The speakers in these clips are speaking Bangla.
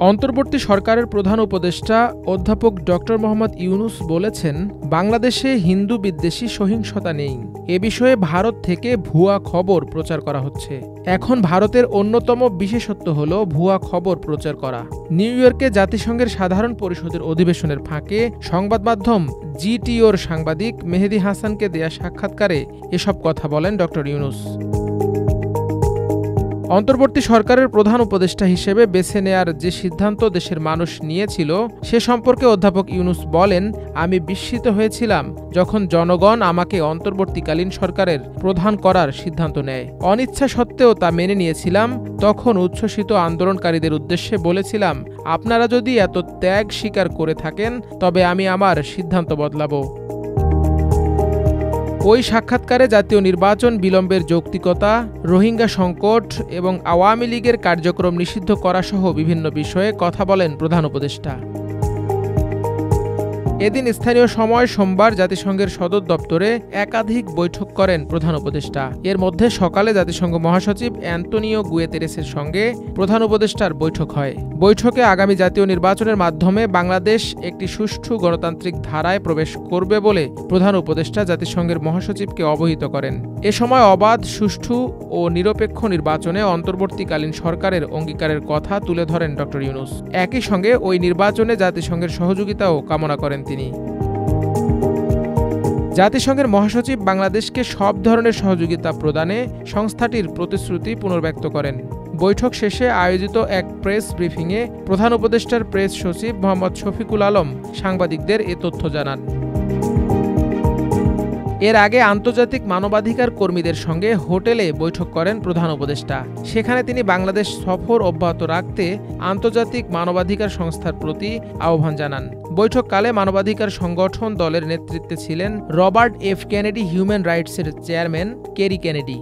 অন্তর্বর্তী সরকারের প্রধান উপদেষ্টা অধ্যাপক ড. মোহাম্মদ ইউনূস বলেছেন, বাংলাদেশে হিন্দু বিদ্বেষী সহিংসতা নেই। এ বিষয়ে ভারত থেকে ভুয়া খবর প্রচার করা হচ্ছে। এখন ভারতের অন্যতম বিশেষত্ব হল ভুয়া খবর প্রচার করা। নিউ ইয়র্কে জাতিসংঘের সাধারণ পরিষদের অধিবেশনের ফাঁকে সংবাদ মাধ্যম জিটিওর সাংবাদিক মেহেদী হাসানকে দেয়া সাক্ষাৎকারে এসব কথা বলেন ড. ইউনূস। অন্তর্বর্তী সরকারের প্রধান উপদেষ্টা হিসেবে বেছে নেয়ার যে সিদ্ধান্ত দেশের মানুষ নিয়েছিল সে সম্পর্কে অধ্যাপক ইউনূস বলেন, আমি বিস্মিত হয়েছিলাম যখন জনগণ আমাকে অন্তর্বর্তীকালীন সরকারের প্রধান করার সিদ্ধান্ত নেয়। অনিচ্ছা সত্ত্বেও তা মেনে নিয়েছিলাম। তখন উচ্ছ্বসিত আন্দোলনকারীদের উদ্দেশ্যে বলেছিলাম, আপনারা যদি এত ত্যাগ স্বীকার করে থাকেন তবে আমি আমার সিদ্ধান্ত বদলাব। ওই সাক্ষাৎকারে জাতীয় নির্বাচন বিলম্বের যৌক্তিকতা, রোহিঙ্গা সংকট এবং আওয়ামী লীগের কার্যক্রম নিষিদ্ধ করাসহ বিভিন্ন বিষয়ে কথা বলেন প্রধান উপদেষ্টা। এদিন স্থানীয় সময় সোমবার জাতিসংঘের সদর দপ্তরে একাধিক বৈঠক করেন প্রধান উপদেষ্টা। এর মধ্যে সকালে জাতিসংঘ মহাসচিব অ্যান্তোনিও গুয়েতেরেসের সঙ্গে প্রধান উপদেষ্টার বৈঠক হয়। বৈঠকে আগামী জাতীয় নির্বাচনের মাধ্যমে বাংলাদেশ একটি সুষ্ঠু গণতান্ত্রিক ধারায় প্রবেশ করবে বলে প্রধান উপদেষ্টা জাতিসংঘের মহাসচিবকে অবহিত করেন। এ সময় অবাধ, সুষ্ঠু ও নিরপেক্ষ নির্বাচনে অন্তর্বর্তীকালীন সরকারের অঙ্গীকারের কথা তুলে ধরেন ড. ইউনূস। একই সঙ্গে ওই নির্বাচনে জাতিসংঘের সহযোগিতাও কামনা করেন তিনি। জাতিসংঘের মহাসচিব বাংলাদেশকে সব ধরনের সহযোগিতা প্রদানে সংস্থাটির প্রতিশ্রুতি পুনর্ব্যক্ত করেন। বৈঠক শেষে আয়োজিত এক প্রেস ব্রিফিংয়ে প্রধান উপদেষ্টার প্রেস সচিব মোহাম্মদ শফিকুল আলম সাংবাদিকদের এ তথ্য জানান। এর আগে আন্তর্জাতিক মানবাধিকার কর্মীদের সঙ্গে হোটেলে বৈঠক করেন প্রধান উপদেষ্টা। সেখানে তিনি বাংলাদেশ সফর অব্যাহত রাখতে আন্তর্জাতিক মানবাধিকার সংস্থার প্রতি আহ্বান জানান। বৈঠককালে মানবাধিকার সংগঠন দলের নেতৃত্বে ছিলেন রবার্ট এফ কেনেডি হিউম্যান রাইটসের চেয়ারম্যান কেরি কেনেডি।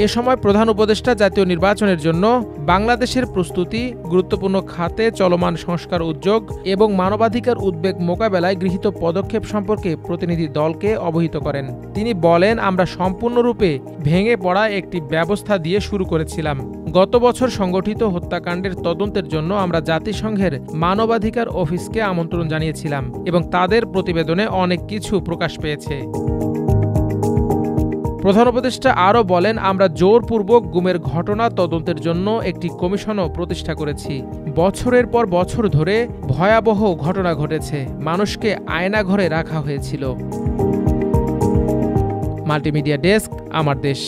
এ সময় প্রধান উপদেষ্টা জাতীয় নির্বাচনের জন্য বাংলাদেশের প্রস্তুতি, গুরুত্বপূর্ণ খাতে চলমান সংস্কার উদ্যোগ এবং মানবাধিকার উদ্বেগ মোকাবেলায় গৃহীত পদক্ষেপ সম্পর্কে প্রতিনিধি দলকে অবহিত করেন। তিনি বলেন, আমরা সম্পূর্ণরূপে ভেঙে পড়া একটি ব্যবস্থা দিয়ে শুরু করেছিলাম। গত বছর সংগঠিত হত্যাকাণ্ডের তদন্তের জন্য আমরা জাতিসংঘের মানবাধিকার অফিসকে আমন্ত্রণ জানিয়েছিলাম এবং তাদের প্রতিবেদনে অনেক কিছু প্রকাশ পেয়েছে। প্রধান উপদেষ্টা আরও বলেন, আমরা জোরপূর্বক গুমের ঘটনা তদন্তের জন্য একটি কমিশনও প্রতিষ্ঠা করেছি। বছরের পর বছর ধরে ভয়াবহ ঘটনা ঘটেছে, মানুষকে আয়নাঘরে রাখা হয়েছিল। মাল্টিমিডিয়া ডেস্ক, আমার দেশ।